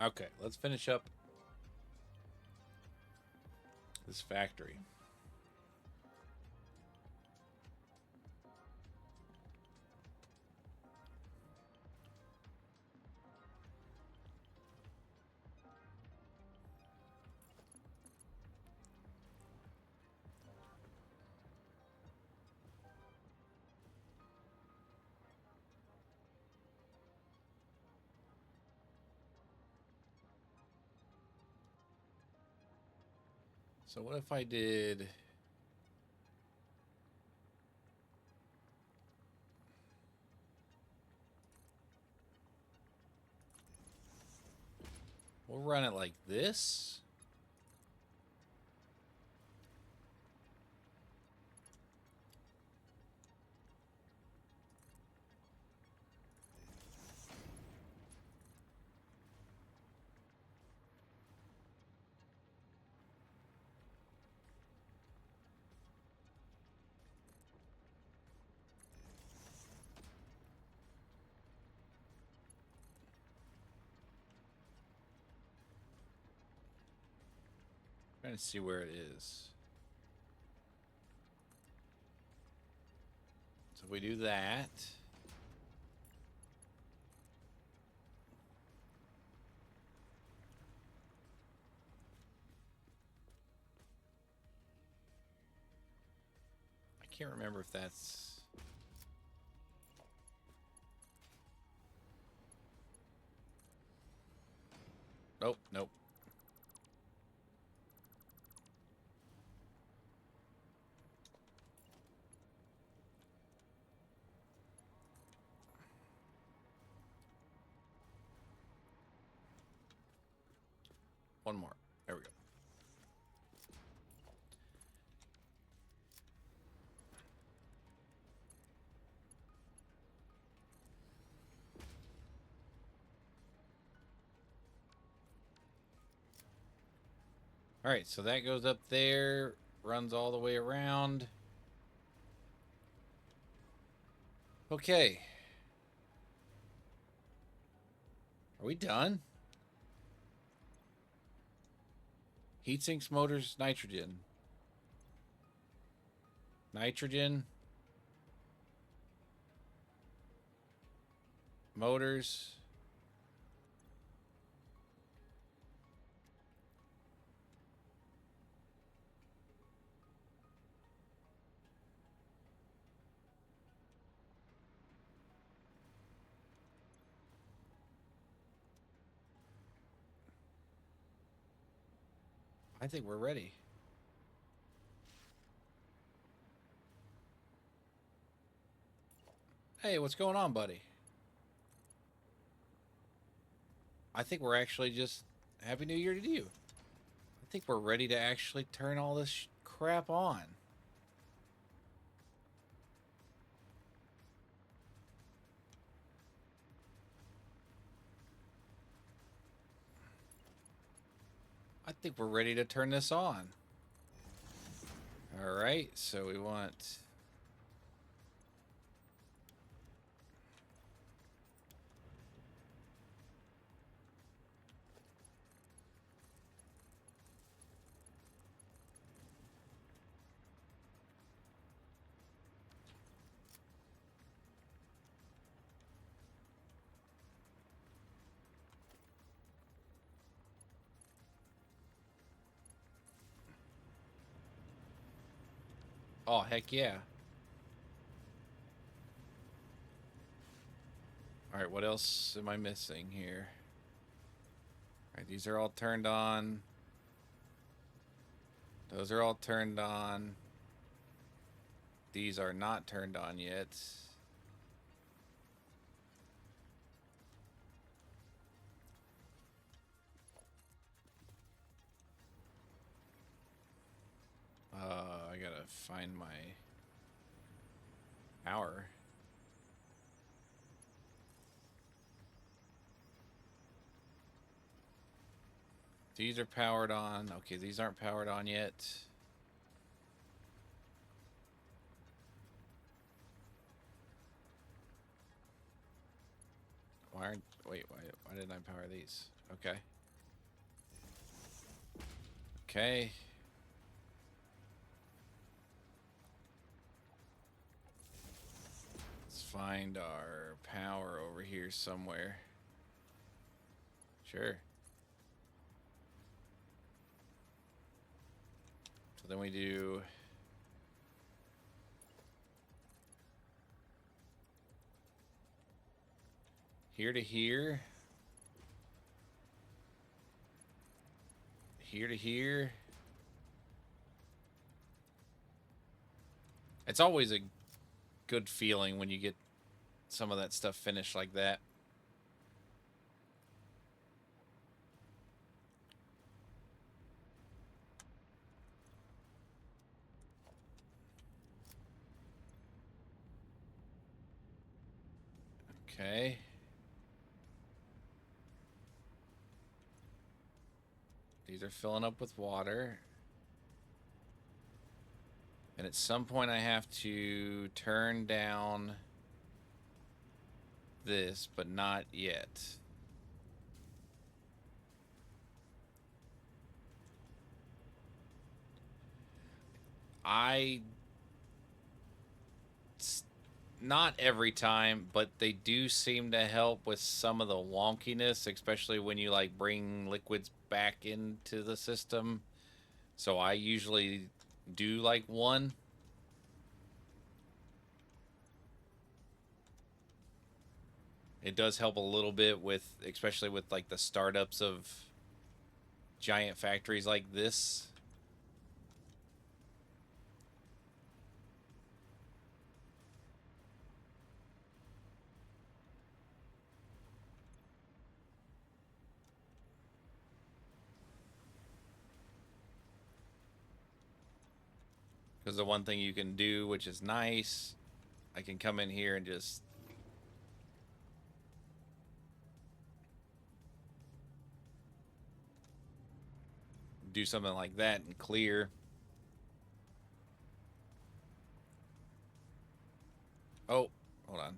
Okay, let's finish up this factory. So what if I did... We'll run it like this. Trying to see where it is. So we do that. I can't remember if that's... Nope, nope. One more. There we go. All right, so that goes up there, runs all the way around. Okay. Are we done? Heat sinks, motors, nitrogen. Nitrogen. Motors. I think we're ready. Hey, what's going on, buddy? I think we're actually just... Happy New Year to you. I think we're ready to actually turn all this crap on. I think we're ready to turn this on. All right, so we want... Oh, heck yeah. All right, what else am I missing here? All right, these are all turned on. Those are all turned on. These are not turned on yet. I gotta find my power. These are powered on. Okay, these aren't powered on yet. Why aren't... Wait, why didn't I power these? Okay. Okay. Let's find our power over here somewhere. Sure. So then we do here to here. Here to here. It's always a good feeling when you get some of that stuff finished like that. Okay. These are filling up with water. And at some point I have to turn down this, but not yet. Not every time, but they do seem to help with some of the wonkiness, especially when you like bring liquids back into the system. So I usually do like one. It does help a little bit with, especially with like the startups of giant factories like this. Because the one thing you can do, which is nice, I can come in here and just do something like that and clear. Oh, hold on.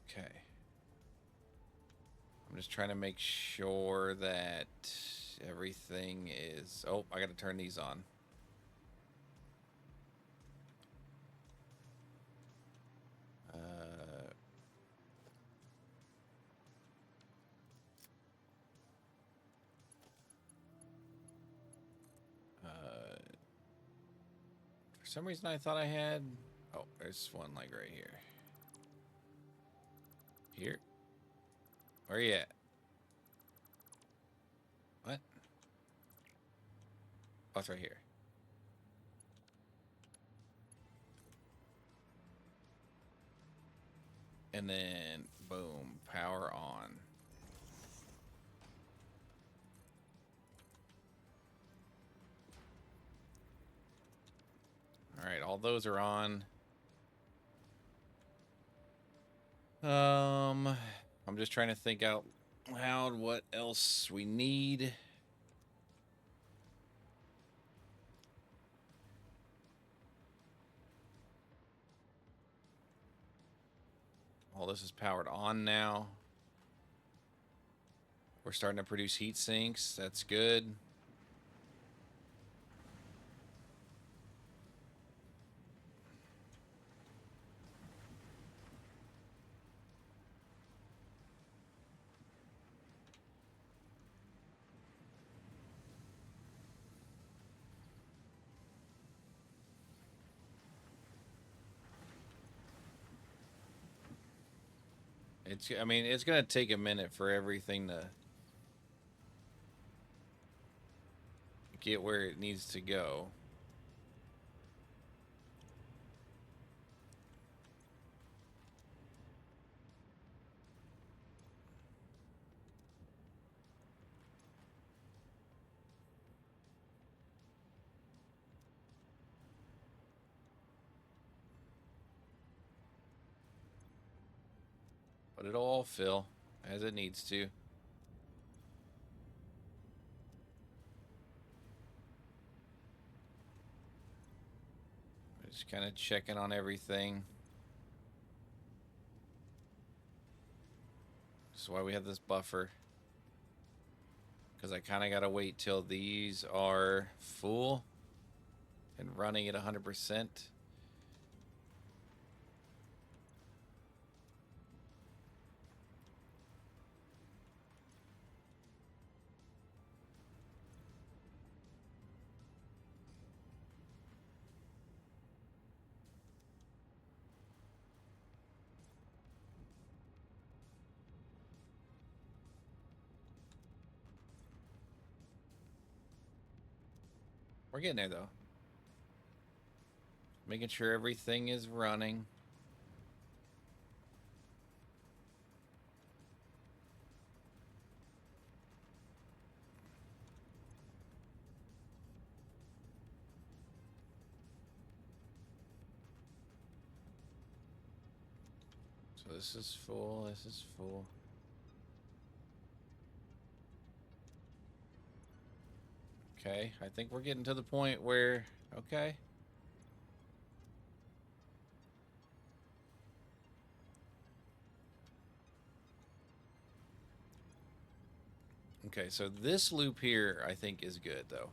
Okay. I'm just trying to make sure that everything is... Oh, I got to turn these on. For some reason I thought I had... Oh, there's one like right here. Here? Where you at? What? Oh, it's right here. And then, boom, power on. Alright, all those are on. I'm just trying to think out loud what else we need. All this is powered on now. We're starting to produce heat sinks. That's good. I mean, it's going to take a minute for everything to get where it needs to go. But it'll all fill as it needs to. Just kind of checking on everything. That's why we have this buffer. Because I kind of got to wait till these are full and running at 100%. We're getting there, though. Making sure everything is running. So this is full, this is full. Okay, I think we're getting to the point where, okay. Okay, so this loop here, I think, is good, though.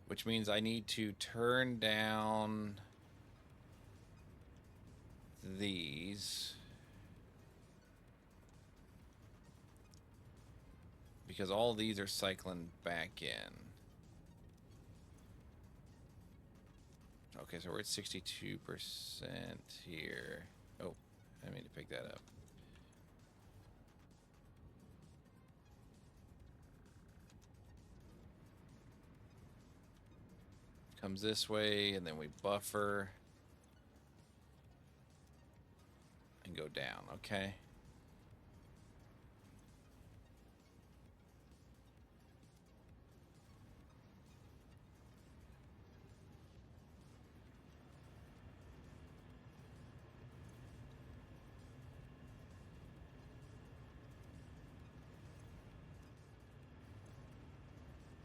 Which means I need to turn down these. Because all these are cycling back in. Okay, so we're at 62% here. Oh, I mean to pick that up. Comes this way, and then we buffer and go down. Okay.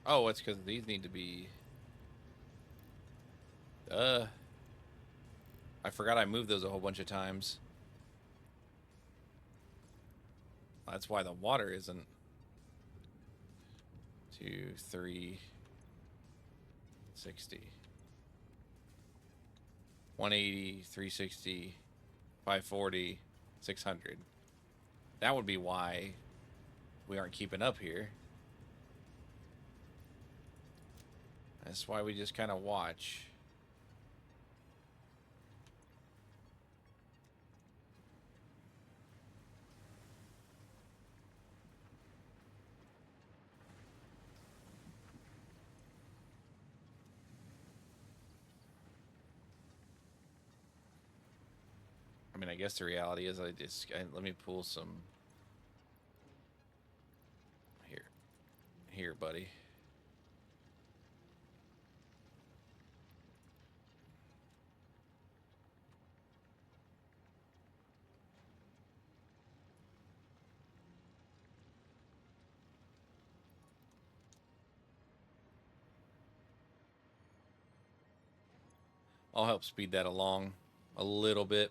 Oh, it's because these need to be... I forgot I moved those a whole bunch of times. That's why the water isn't... 2, 3, 60. 180, 360, 540, 600. That would be why we aren't keeping up here. That's why we just kind of watch. I mean, I guess the reality is let me pull some here, buddy. I'll help speed that along a little bit.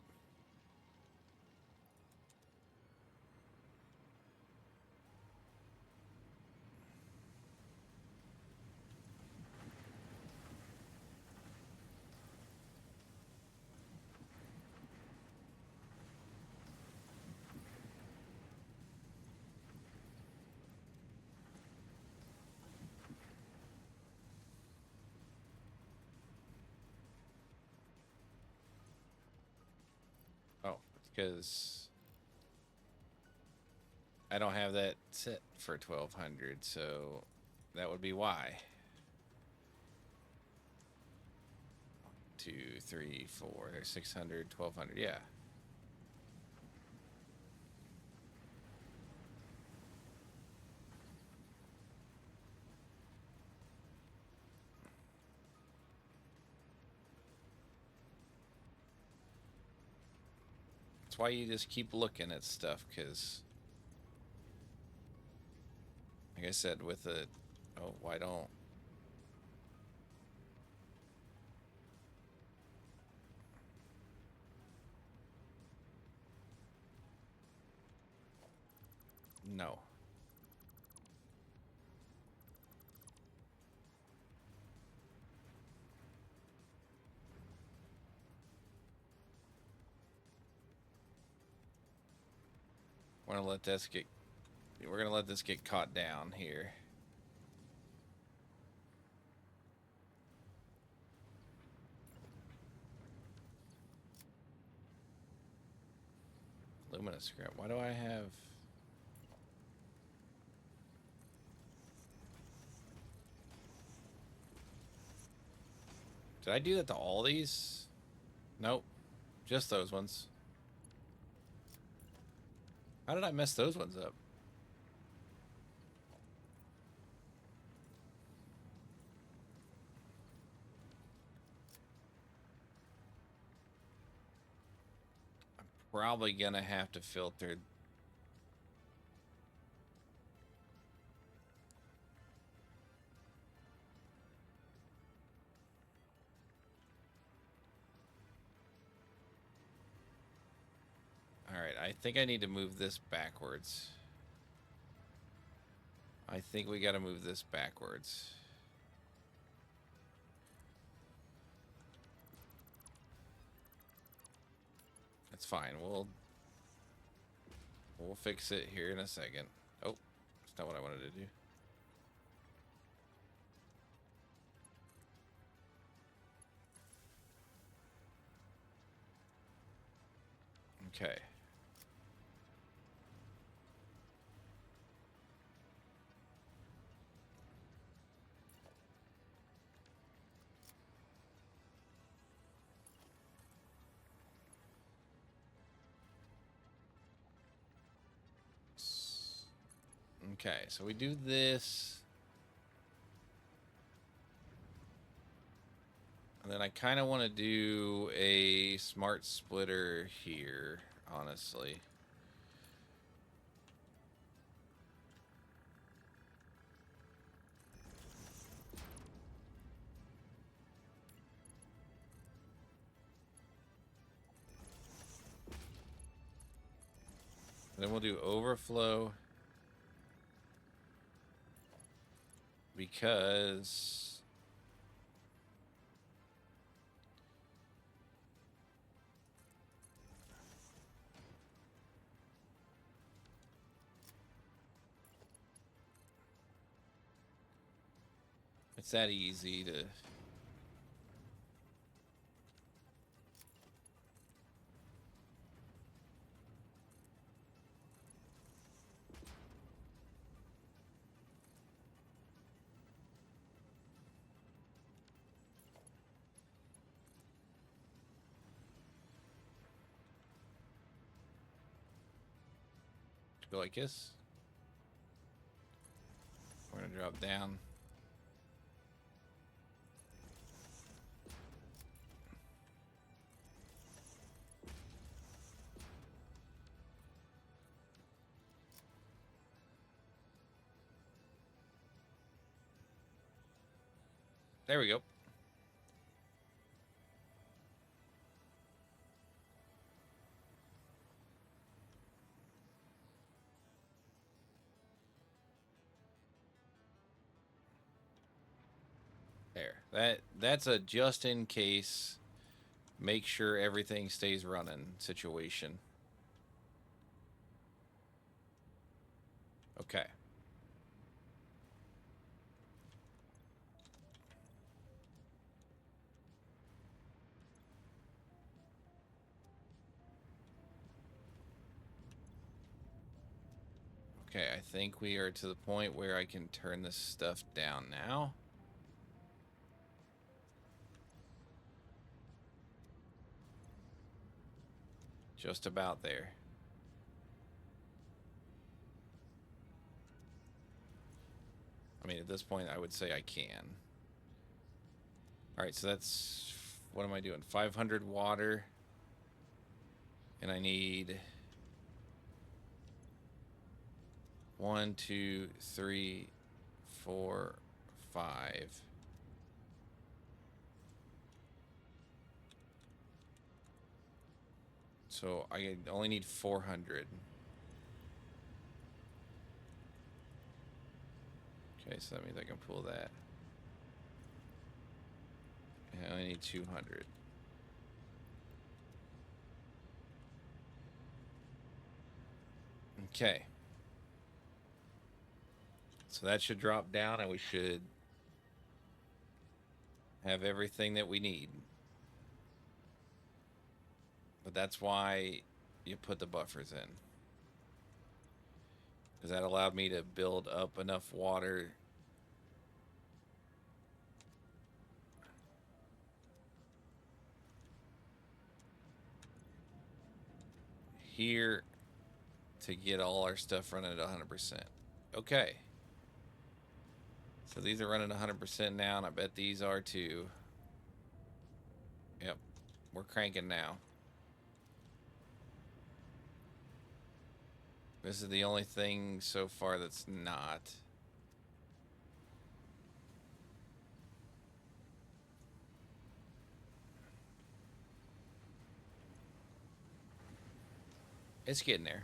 Oh, because I don't have that set for 1200, so that would be why. 2, 3, 4, there's 600, 1200, yeah. That's why you just keep looking at stuff, because like I said, with the... Oh, why don't... No. We're gonna let this get. We're gonna let this get caught down here. Luminous scrap. Why do I have? Did I do that to all these? Nope. Just those ones. How did I mess those ones up? I'm probably gonna have to filter. Alright, I think I need to move this backwards. I think we gotta move this backwards. That's fine. We'll fix it here in a second. Oh, that's not what I wanted to do. Okay. Okay, so we do this. And then I kind of want to do a smart splitter here, honestly. And then we'll do overflow. Because it's that easy to go like this. We're gonna drop down. There we go. There. That's a just in case, make sure everything stays running situation. Okay. Okay, I think we are to the point where I can turn this stuff down now. Just about there. I mean, at this point, I would say I can. All right, so that's, what am I doing? 500 water. And I need 1, 2, 3, 4, 5. So I only need 400. Okay, so that means I can pull that. I only need 200. Okay. So that should drop down and we should have everything that we need. But that's why you put the buffers in. Because that allowed me to build up enough water here to get all our stuff running at 100%. Okay. So these are running 100% now, and I bet these are too. Yep. We're cranking now. This is the only thing so far that's not. It's getting there.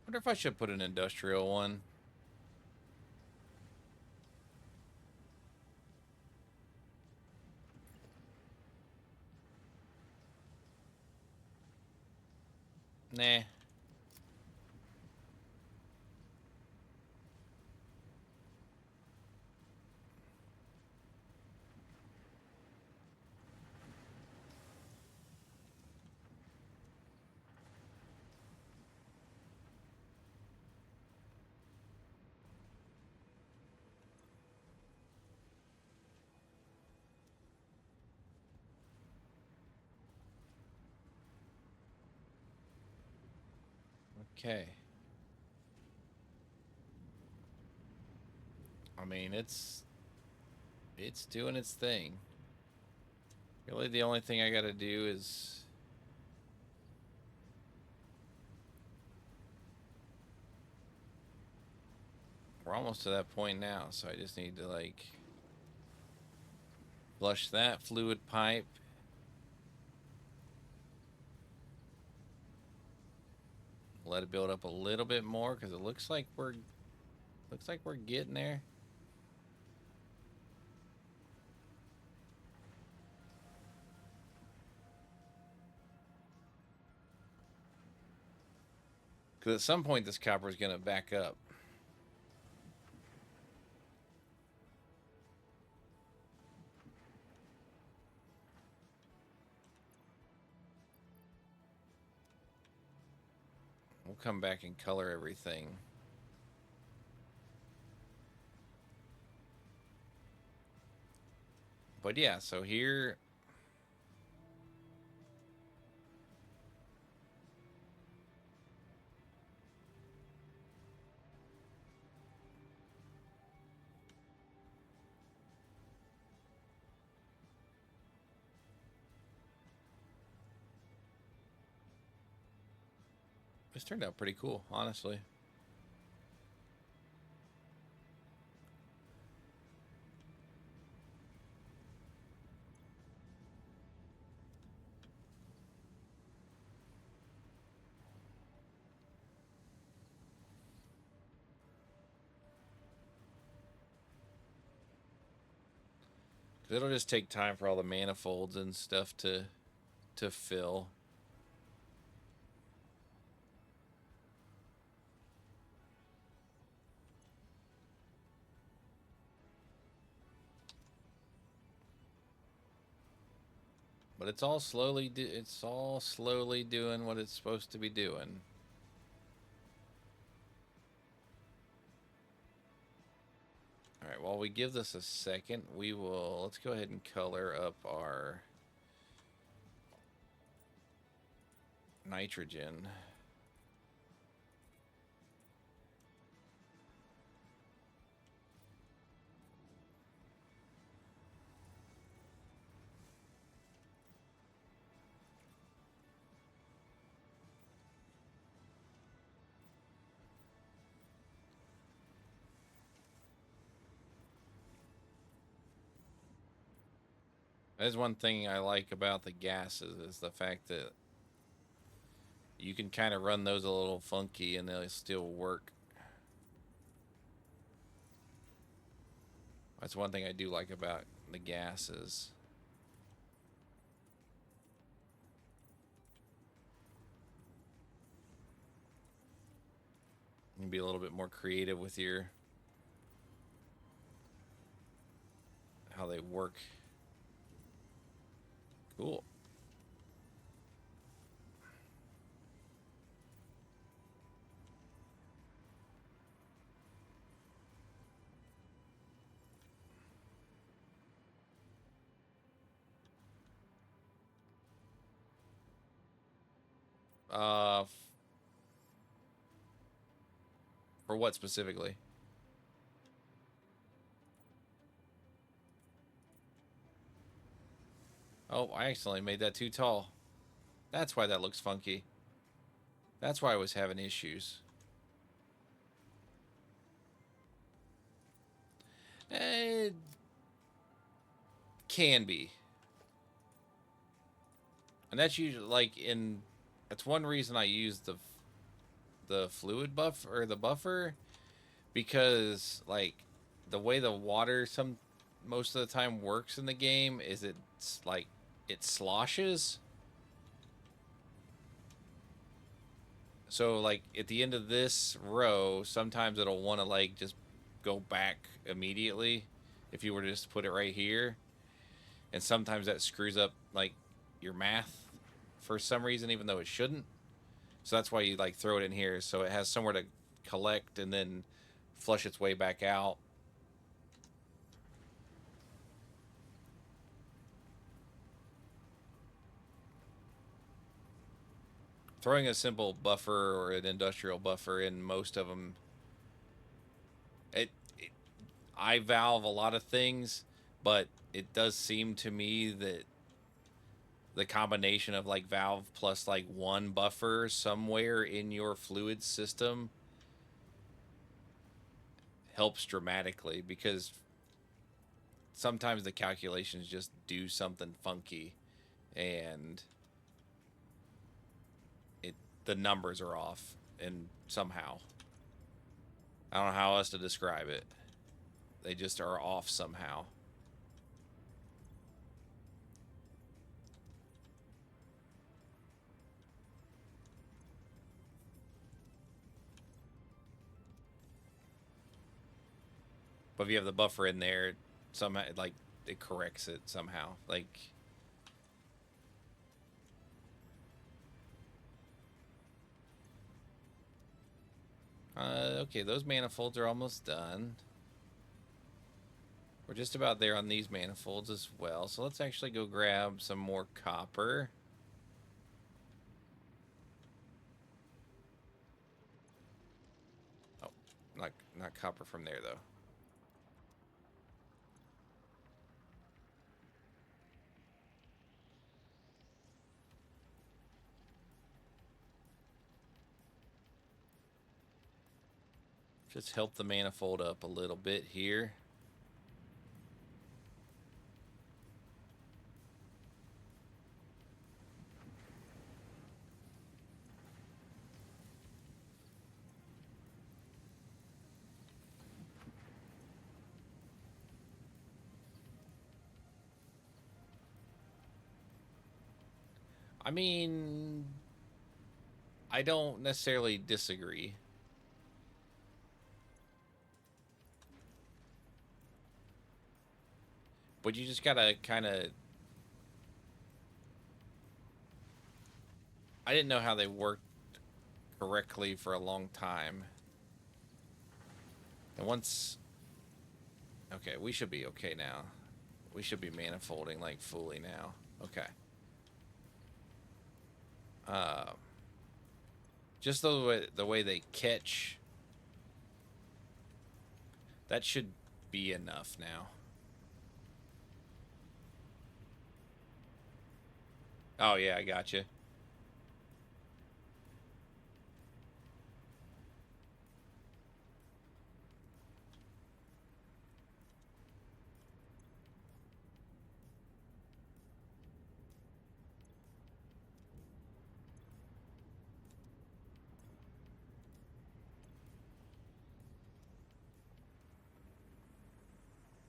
Wonder if I should put an industrial one. Nah. Okay. I mean, it's doing its thing. Really, the only thing I gotta do is we're almost to that point now, so I just need to like flush that fluid pipe. Let it build up a little bit more because it looks like we're getting there. Because at some point this copper is gonna back up. We'll come back and color everything. But yeah, so here this turned out pretty cool, honestly. It'll just take time for all the manifolds and stuff to fill. But it's all slowly doing what it's supposed to be doing. All right, while we give this a second, let's go ahead and color up our nitrogen. That's one thing I like about the gases is the fact that you can kind of run those a little funky and they'll still work. That's one thing I do like about the gases. You can be a little bit more creative with your how they work. Cool. Uh, for what specifically? Oh, I accidentally made that too tall. That's why that looks funky. That's why I was having issues. It can be. And that's usually like in that's one reason I use the fluid buff or the buffer, because like the way the water some most of the time works in the game is it's like it sloshes. So like at the end of this row, sometimes it'll want to like just go back immediately if you were to just put it right here. And sometimes that screws up like your math for some reason, even though it shouldn't. So that's why you like throw it in here so it has somewhere to collect and then flush its way back out. Throwing a simple buffer or an industrial buffer in most of them, it I valve a lot of things, but it does seem to me that the combination of like valve plus like one buffer somewhere in your fluid system helps dramatically, because sometimes the calculations just do something funky and it the numbers are off, and somehow I don't know how else to describe it. They just are off somehow. But if you have the buffer in there, somehow like it corrects it somehow. Like okay, those manifolds are almost done. We're just about there on these manifolds as well. So let's actually go grab some more copper. Oh, not copper from there though. Just help the manifold up a little bit here. I mean, I don't necessarily disagree. But you just gotta kind of... I didn't know how they worked correctly for a long time. And once... Okay, we should be okay now. We should be manifolding like fully now. Okay. Uh, just the way they catch, that should be enough now. Oh yeah, I got you.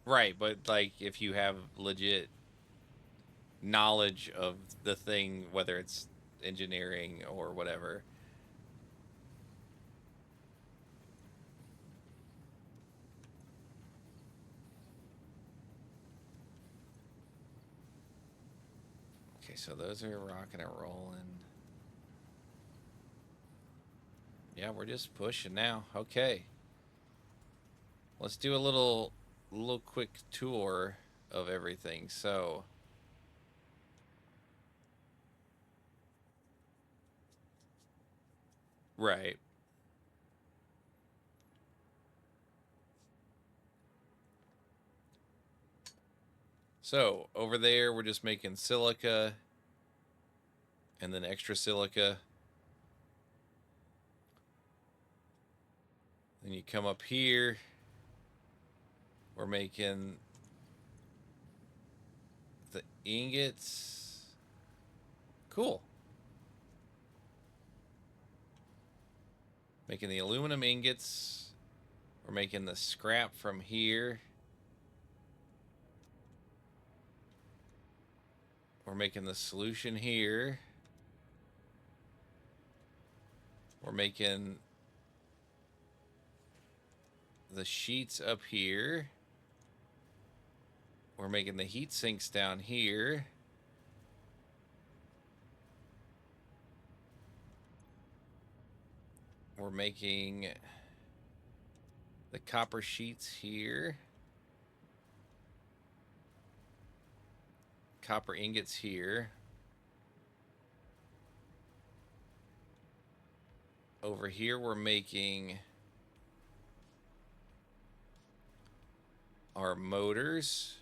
Right, but like if you have legit knowledge of the thing, whether it's engineering or whatever. Okay, so those are rocking and rolling. Yeah, we're just pushing now. Okay. Let's do a little quick tour of everything. So, right. So, over there we're just making silica and then extra silica. Then you come up here, we're making the ingots. Cool. Making the aluminum ingots. We're making the scrap from here. We're making the solution here. We're making the sheets up here. We're making the heat sinks down here. We're making the copper sheets here. Copper ingots here. Over here we're making our motors.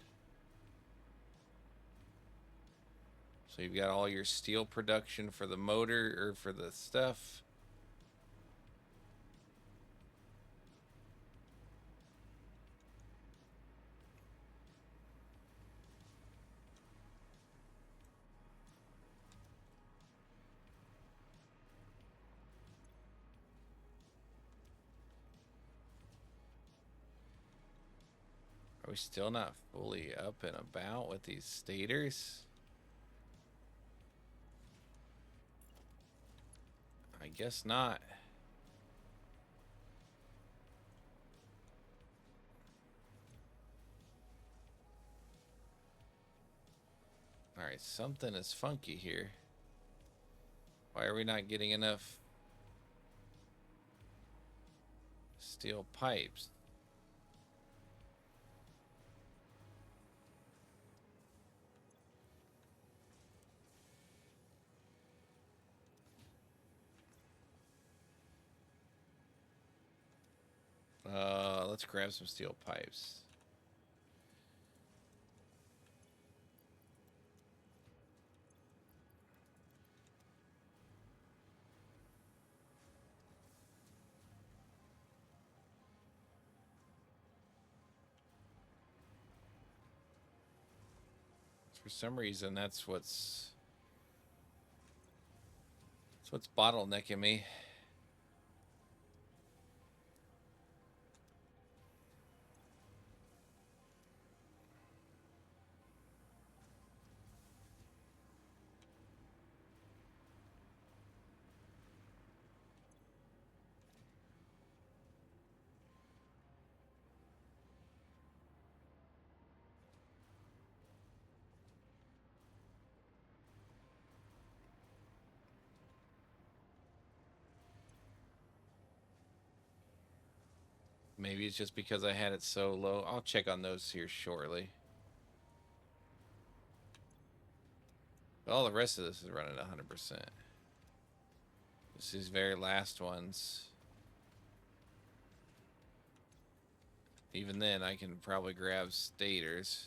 So you've got all your steel production for the motor or for the stuff. Are we still not fully up and about with these stators? I guess not. Alright, something is funky here. Why are we not getting enough steel pipes? Let's grab some steel pipes. For some reason, that's what's bottlenecking me. Maybe it's just because I had it so low. I'll check on those here shortly. All the rest of this is running 100%. It's these very last ones. Even then, I can probably grab stators.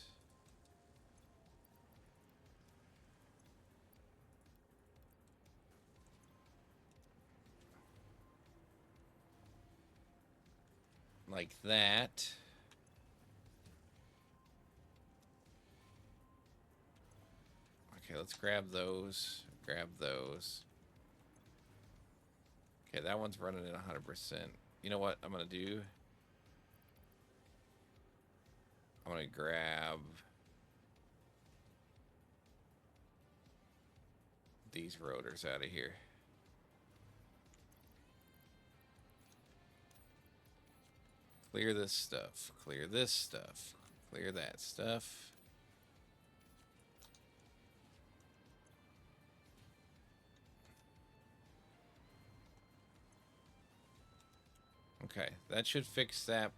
Like that. Okay, let's grab those. Grab those. Okay, that one's running at 100%. You know what I'm going to do? I'm gonna grab these rotors out of here. Clear this stuff. Clear this stuff. Clear that stuff. Okay, that should fix that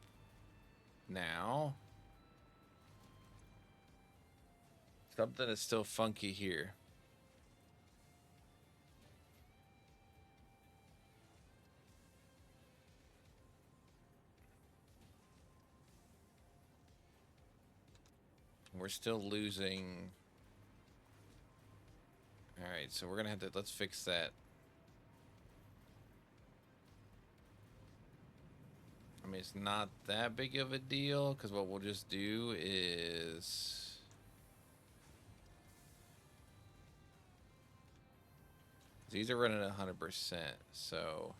now. Something is still funky here. We're still losing. All right, so we're gonna have to, let's fix that. I mean, it's not that big of a deal, because what we'll just do is these are running at 100%, so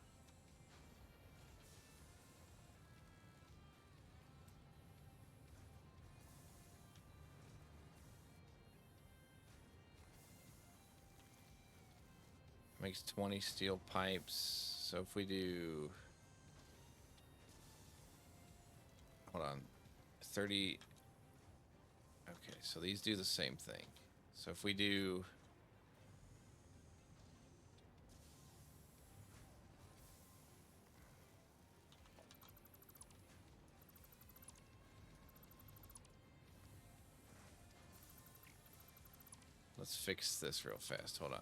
makes 20 steel pipes. So if we do, hold on, 30. Okay, so these do the same thing. So if we do, let's fix this real fast. Hold on.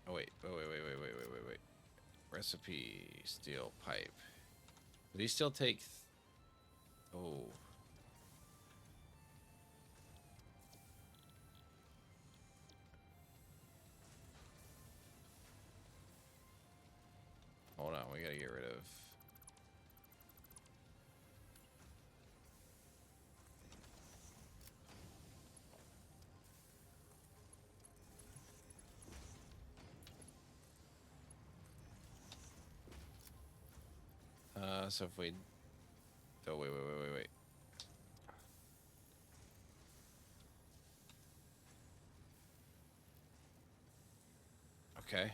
Oh wait, wait. Recipe, steel pipe. Do these still take? Oh. Hold on, we gotta get rid of. So if we, oh wait. Okay,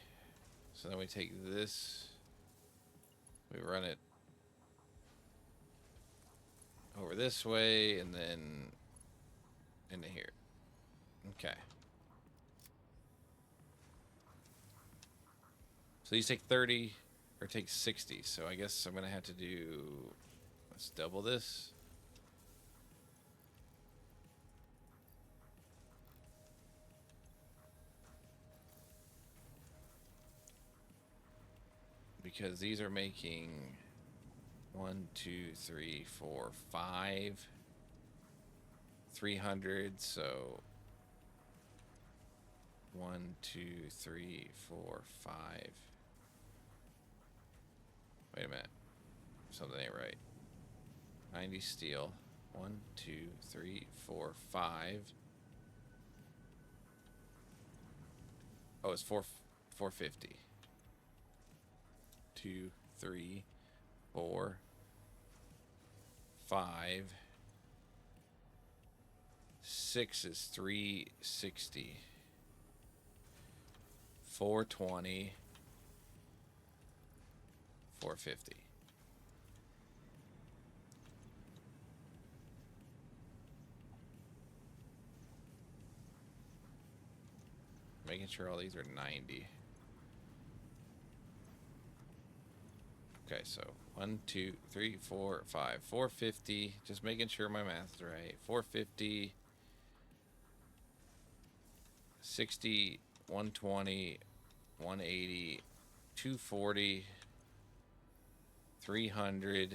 so then we take this, we run it over this way, and then into here. Okay. So these take 30, or take 60. So I guess I'm gonna have to do. Let's double this. Because these are making 1, 2, 3, 4, 5, 300. So 1, 2, 3, 4, 5. Wait a minute. Something ain't right. 90 steel. 1, 2, 3, 4, 5. Oh, it's 450. 2, 3, 4, 5. 6 is 360. 420. 450. Making sure all these are 90. Okay, so 1, 2, 3, 4, 5, 450. Just making sure my math's right. 450, 60, 120, 180, 240, 300,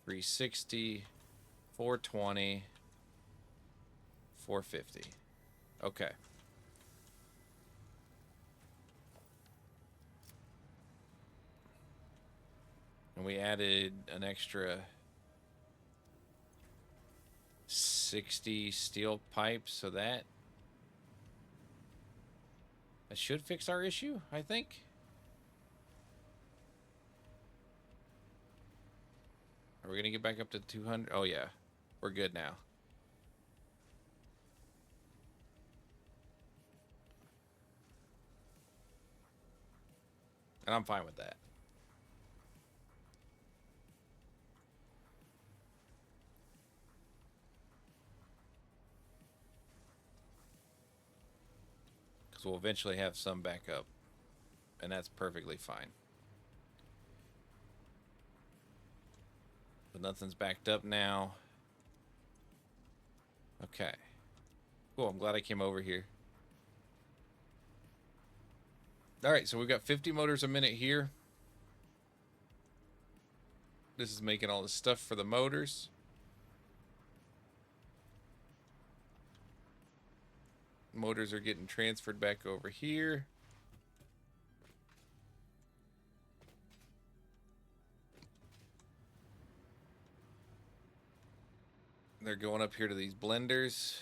360, 420, 450. Okay. And we added an extra 60 steel pipes, so that should fix our issue, I think. Are we gonna get back up to 200? Oh yeah, we're good now. And I'm fine with that. Because we'll eventually have some back up. And that's perfectly fine. But nothing's backed up now. Okay. Cool, I'm glad I came over here. Alright, so we've got 50 motors a minute here. This is making all the stuff for the motors. Motors are getting transferred back over here. They're going up here to these blenders.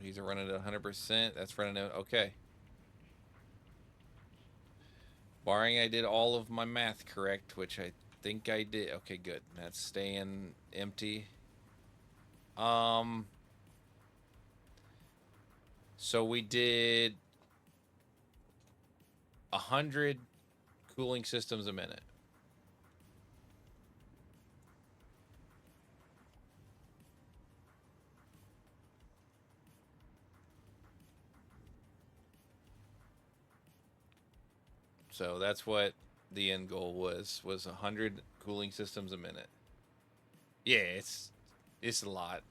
These are running at 100%. That's running at, okay. Barring I did all of my math correct, which I think I did. Okay, good. That's staying empty. So we did 100 cooling systems a minute. So that's what the end goal was 100 cooling systems a minute. Yeah, it's a lot.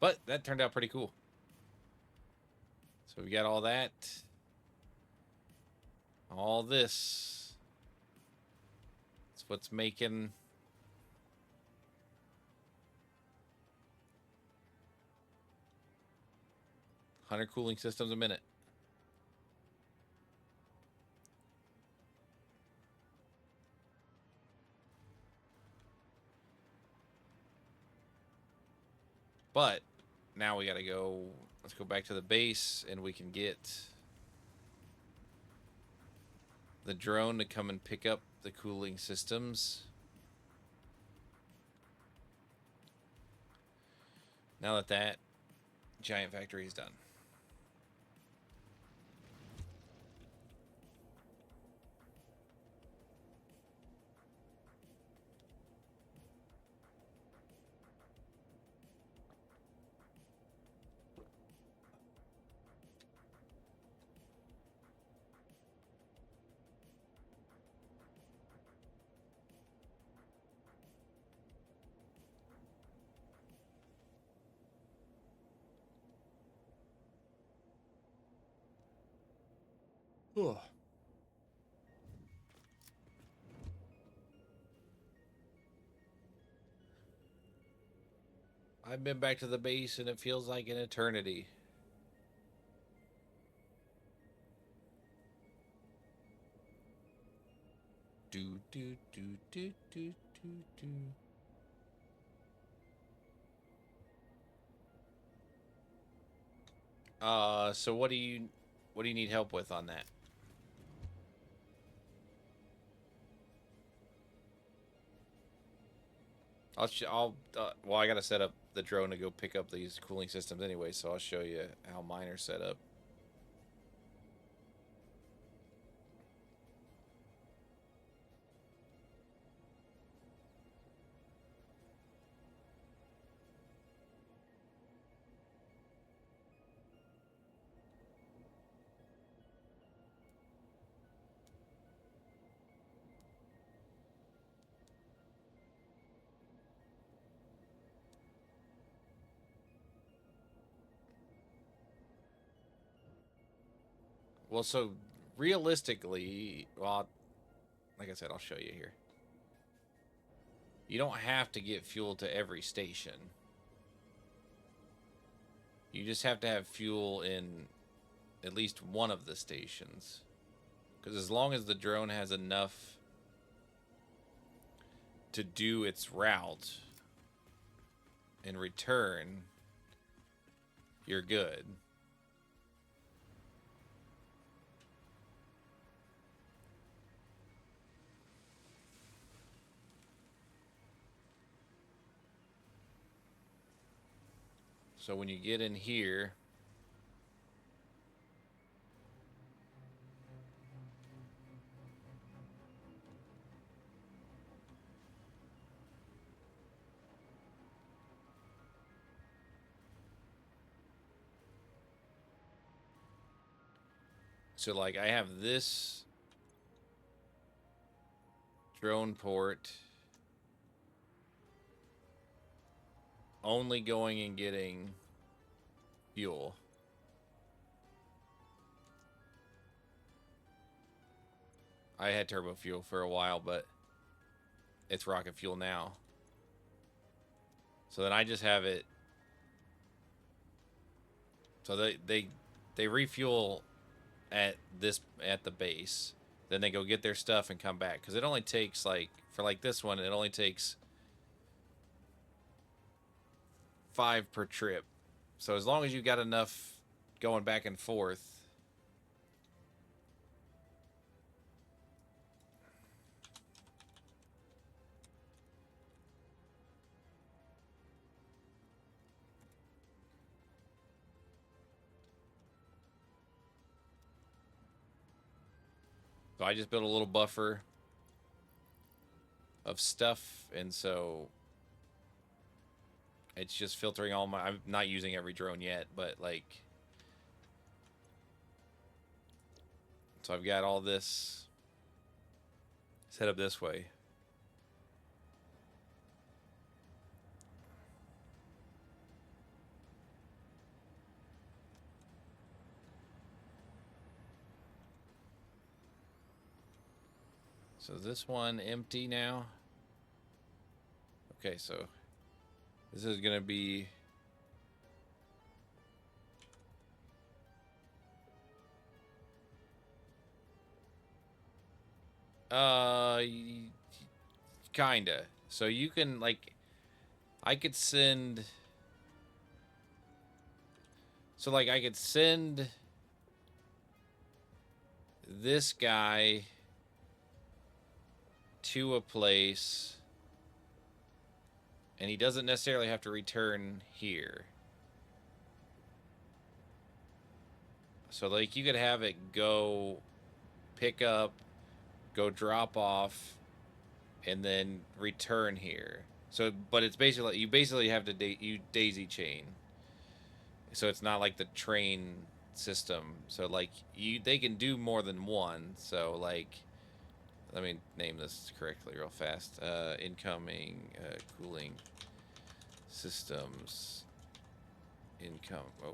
But that turned out pretty cool. So we got all that. All this. That's what's making 100 cooling systems a minute. But now we got to go. Let's go back to the base and we can get the drone to come and pick up the cooling systems. Now that that giant factory is done. Ugh. I've been back to the base and it feels like an eternity. Do do do do do do do. So what do you need help with on that? Well, I gotta set up the drone to go pick up these cooling systems anyway, so I'll show you how mine are set up. Well, so realistically, well, like I said, I'll show you here. You don't have to get fuel to every station. You just have to have fuel in at least one of the stations. Because as long as the drone has enough to do its route and return, you're good. So when you get in here, so like I have this drone port only going and getting fuel. I had turbo fuel for a while, but it's rocket fuel now. So then I just have it. So they refuel at the base. Then they go get their stuff and come back, because it only takes, like, for like this one, it only takes 5 per trip. So as long as you got enough going back and forth. So I just built a little buffer of stuff, and so it's just filtering all my... I'm not using every drone yet, but like... So I've got all this set up this way. So this one empty now. Okay, so this is gonna be... kinda. So you can, like, I could send... So, like, I could send this guy to a place, and he doesn't necessarily have to return here. So, like, you could have it go pick up, go drop off, and then return here. So, but it's basically, you basically have to you daisy chain. So it's not like the train system. So like they can do more than one. So like, let me name this correctly real fast. Incoming cooling systems. Incoming.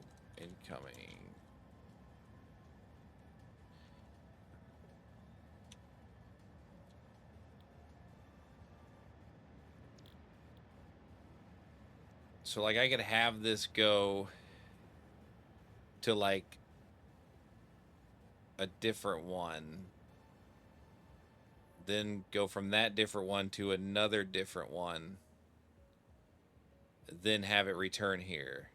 So like I could have this go to like a different one, then go from that different one to another different one, then have it return here.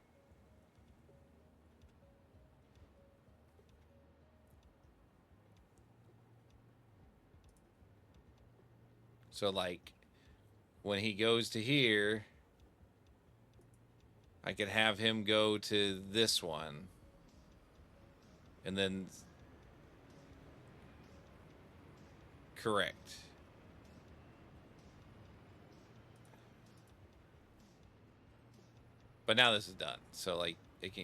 So like when he goes to here, I could have him go to this one, and then... Correct. But now this is done, so like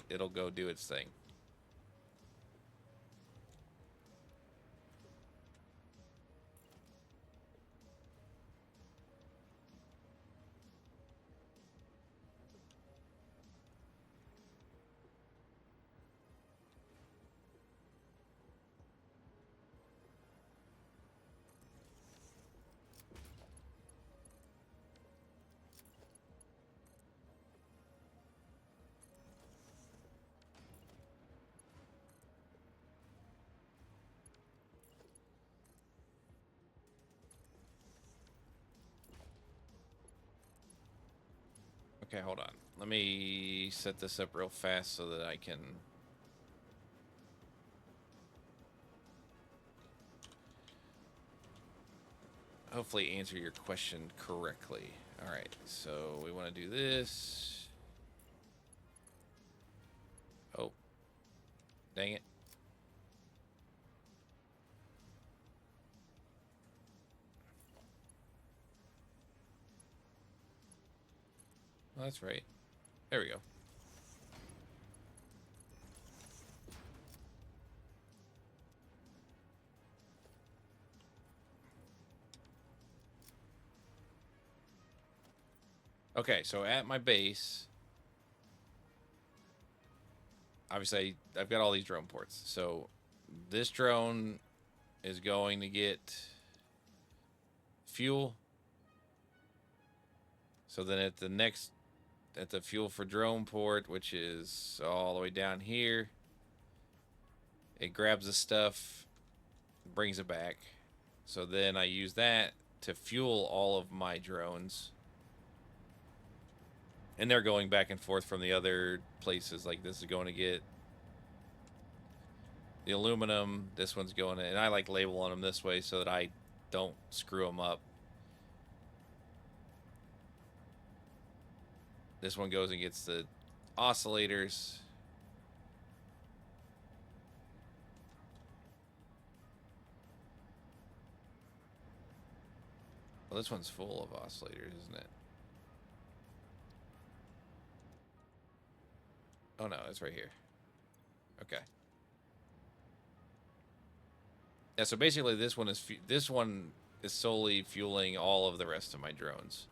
it'll go do its thing. Okay, hold on. Let me set this up real fast so that I can... hopefully answer your question correctly. All right, so we want to do this. Oh, dang it. Oh, that's right. There we go. Okay, so at my base, obviously I've got all these drone ports. So this drone is going to get fuel. So then at the fuel for drone port, which is all the way down here, it grabs the stuff, brings it back. So then I use that to fuel all of my drones. And they're going back and forth from the other places. Like this is going to get the aluminum. This one's going to, and I like labeling them this way so that I don't screw them up. This one goes and gets the oscillators. Well, this one's full of oscillators, isn't it? Oh no, it's right here. Okay. Yeah, so basically this one is solely fueling all of the rest of my drones.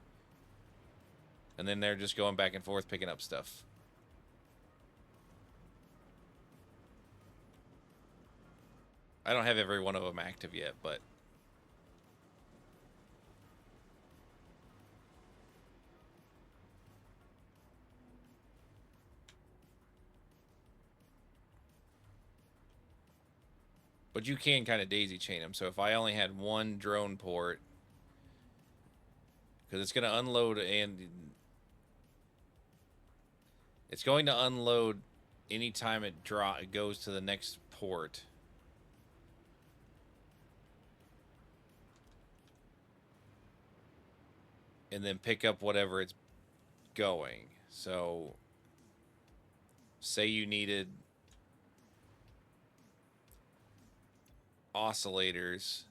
And then they're just going back and forth picking up stuff. I don't have every one of them active yet, but you can kind of daisy chain them. So if I only had one drone port, because it's going to unload and it's going to unload anytime it goes to the next port. And then pick up whatever it's going. So say you needed oscillators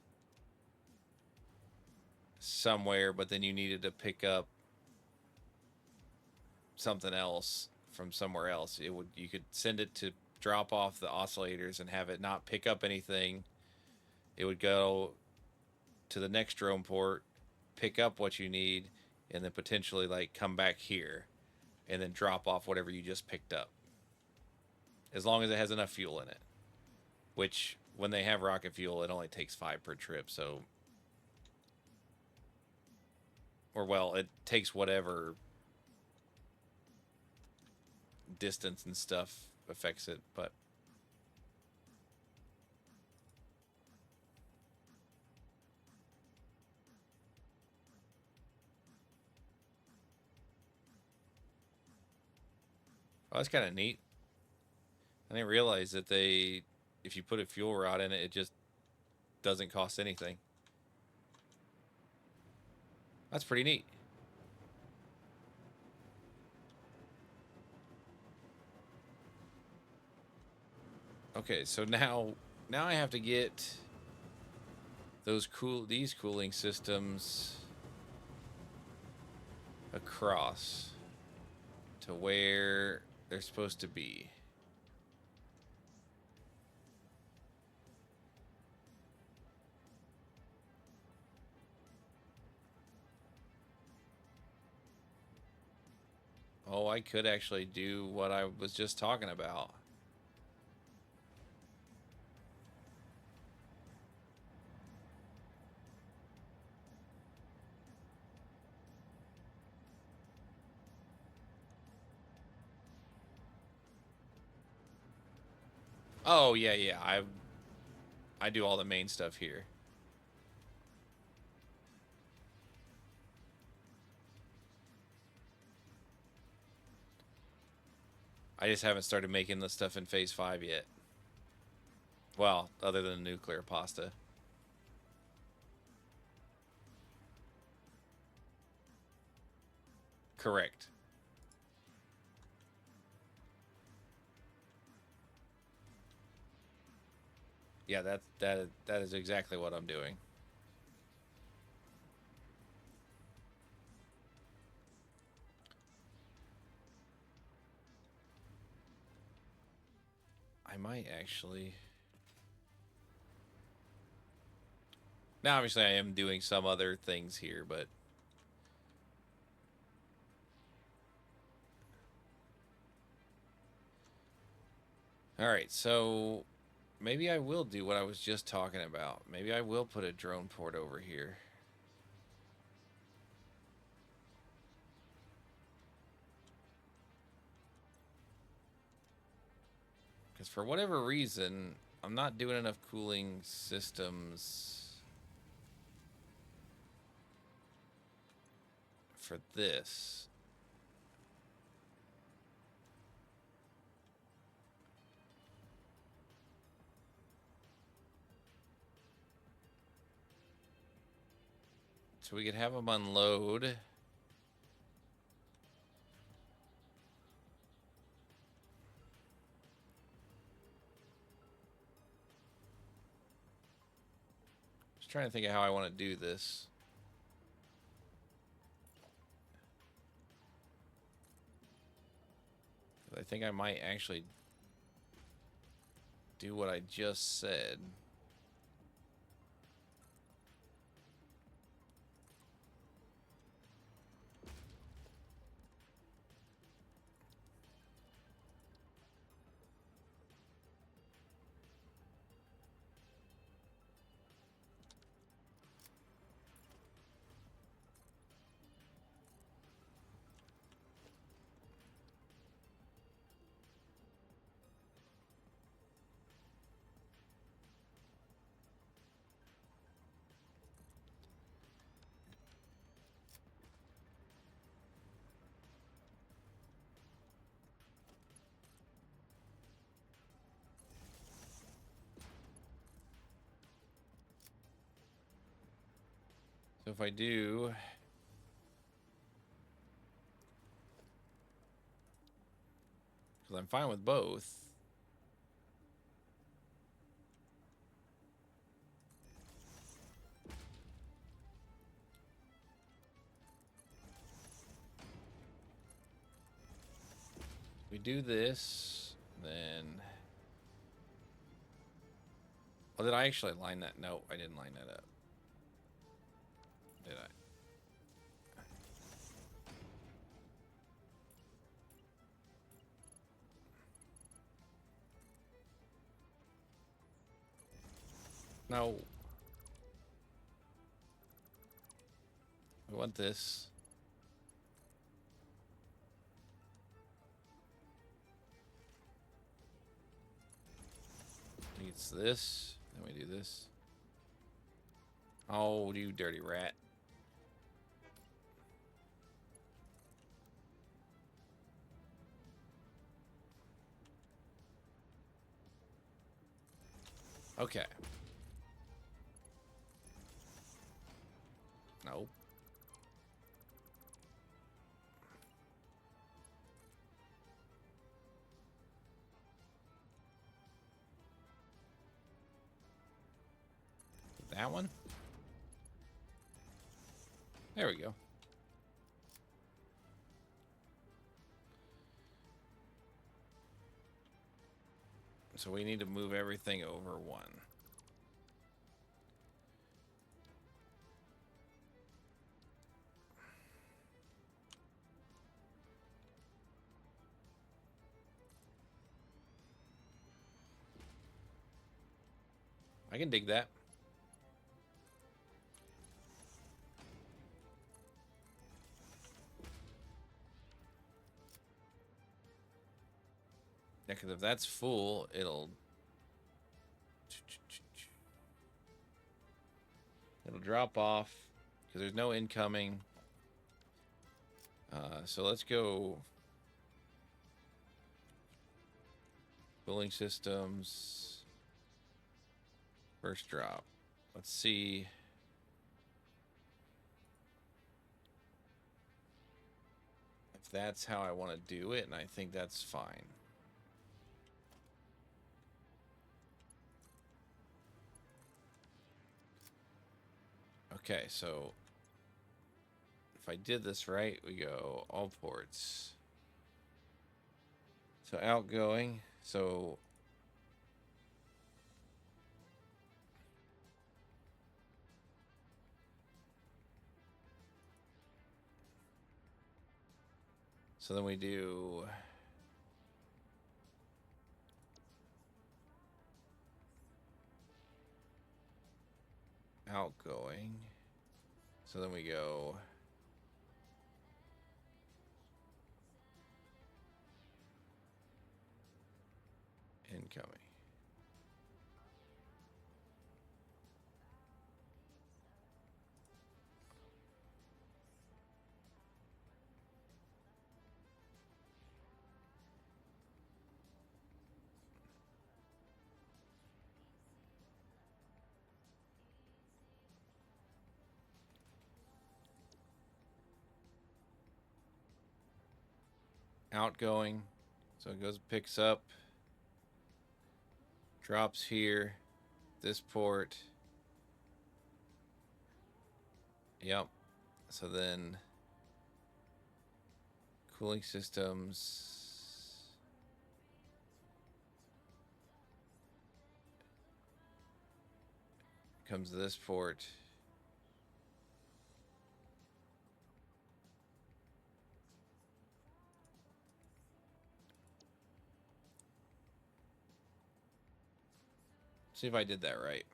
somewhere, but then you needed to pick up something else from somewhere else. You could send it to drop off the oscillators and have it not pick up anything. It would go to the next drone port, pick up what you need, and then potentially like come back here and then drop off whatever you just picked up. As long as it has enough fuel in it. Which when they have rocket fuel, it only takes 5 per trip, so or well, it takes whatever distance and stuff affects it, but oh, that's kind of neat. I didn't realize that if you put a fuel rod in it, it just doesn't cost anything. That's pretty neat. Okay, so now I have to get these cooling systems across to where they're supposed to be. Oh, I could actually do what I was just talking about. Oh, yeah. I do all the main stuff here. I just haven't started making the stuff in Phase 5 yet. Well, other than the nuclear pasta. Correct. Yeah, that is exactly what I'm doing. I might actually. Now, obviously, I am doing some other things here, but all right. So maybe I will do what I was just talking about. Maybe I will put a drone port over here. Because for whatever reason, I'm not doing enough cooling systems for this. So we could have them unload. Just trying to think of how I want to do this. I think I might actually do what I just said. So if I do, because I'm fine with both. We do this, then. Oh, did I actually line that? No, I didn't line that up. Did I? No. We want this. I think it's this. Then we do this. Oh, you dirty rat. Okay. Nope. That one? There we go. So we need to move everything over one. I can dig that. Yeah, because if that's full, it'll drop off because there's no incoming. So let's go Cooling systems. First drop. Let's see. If that's how I want to do it, and I think that's fine. Okay, so if I did this right, we go all ports. So outgoing, so then we do outgoing. So then we go incoming. Outgoing. So it goes, picks up, drops here, this port. Yep. So then cooling systems. Comes this port. See if I did that right.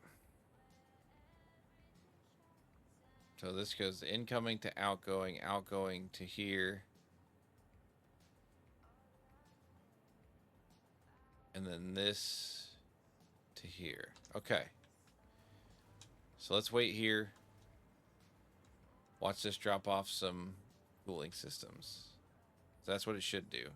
So this goes incoming to outgoing, outgoing to here. And then this to here. Okay. So let's wait here. Watch this drop off some cooling systems. So that's what it should do.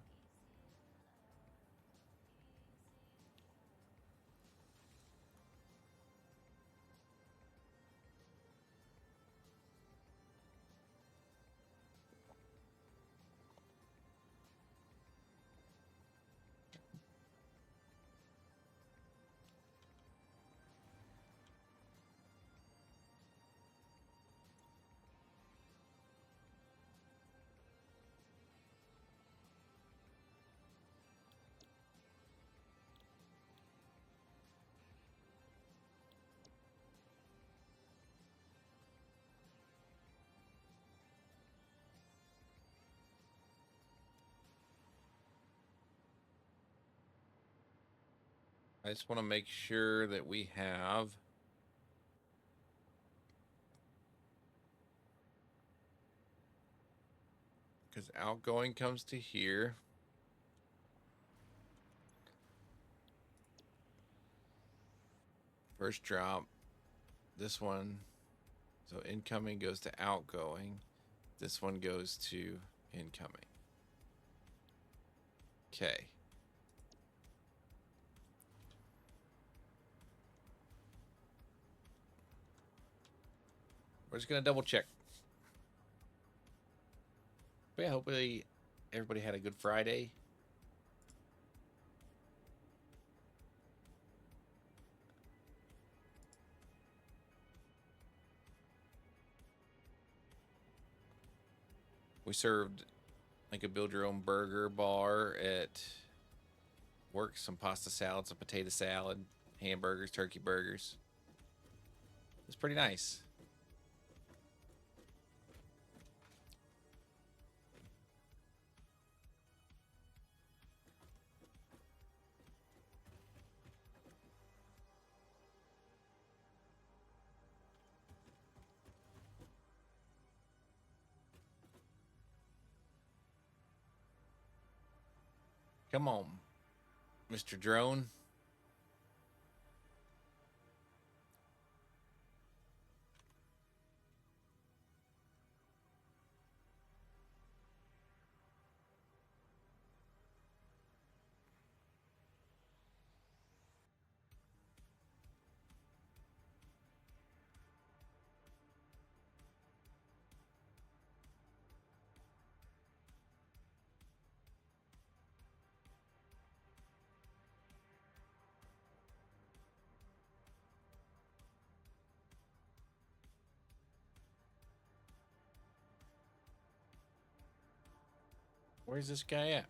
I just want to make sure that we have because outgoing comes to here. First drop. This one. So incoming goes to outgoing. This one goes to incoming. Okay. We're just going to double check. But yeah, hopefully everybody had a good Friday. We served like a build your own burger bar at work, some pasta salad, some potato salad, hamburgers, turkey burgers. It's pretty nice. Come on, Mr. Drone. Where's this guy at?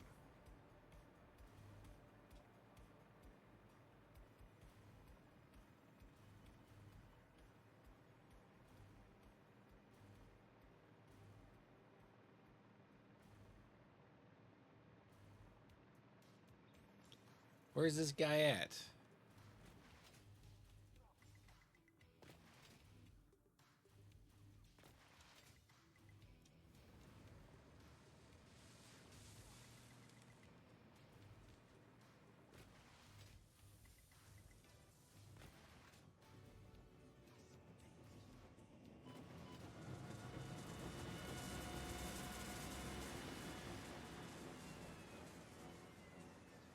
Where's this guy at?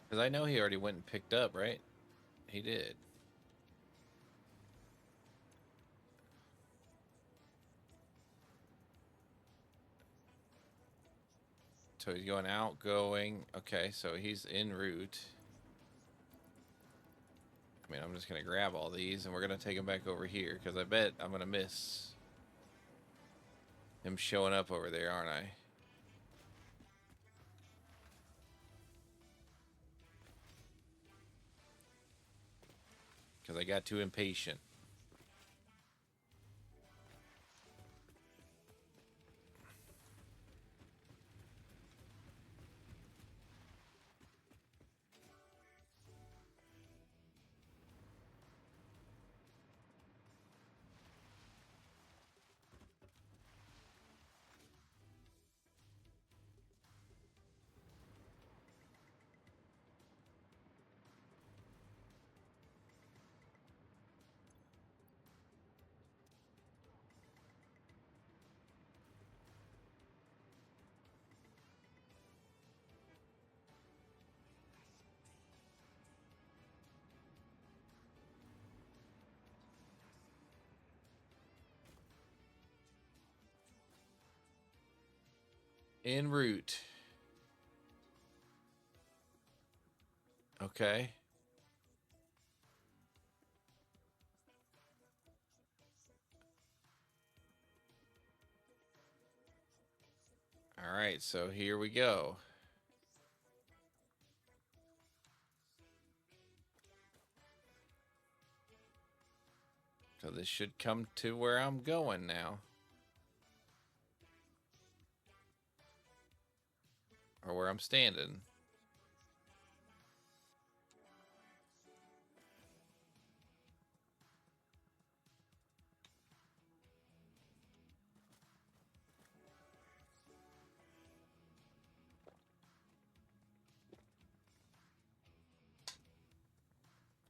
Because I know he already went and picked up, right? He did. So he's going outgoing. Okay, so he's en route. I mean, I'm just going to grab all these and we're going to take him back over here because I bet I'm going to miss him showing up over there, aren't I? Because I got too impatient. En route. Okay. All right, so here we go. So this should come to where I'm going now. Or where I'm standing.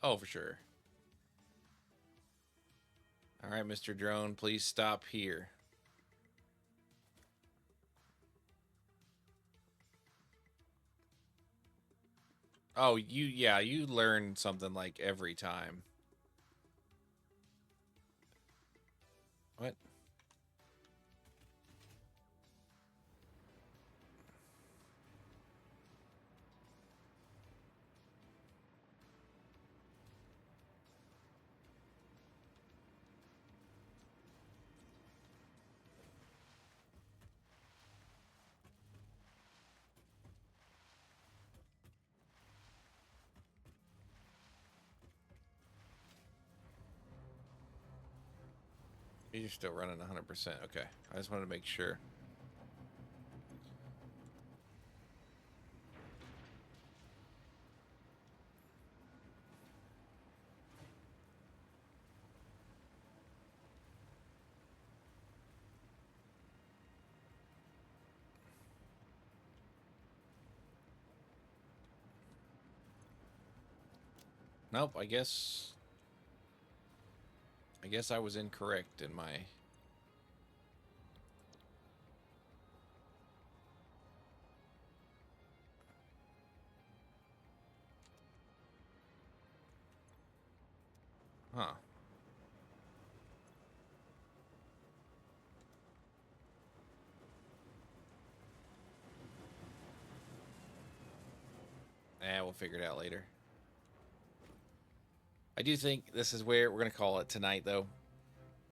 Oh, for sure. All right, Mr. Drone, please stop here. Oh, you learn something like every time. What? You're still running 100%. Okay. I just wanted to make sure. Nope, I guess I was incorrect in my Huh. We'll figure it out later. I do think this is where we're going to call it tonight, though.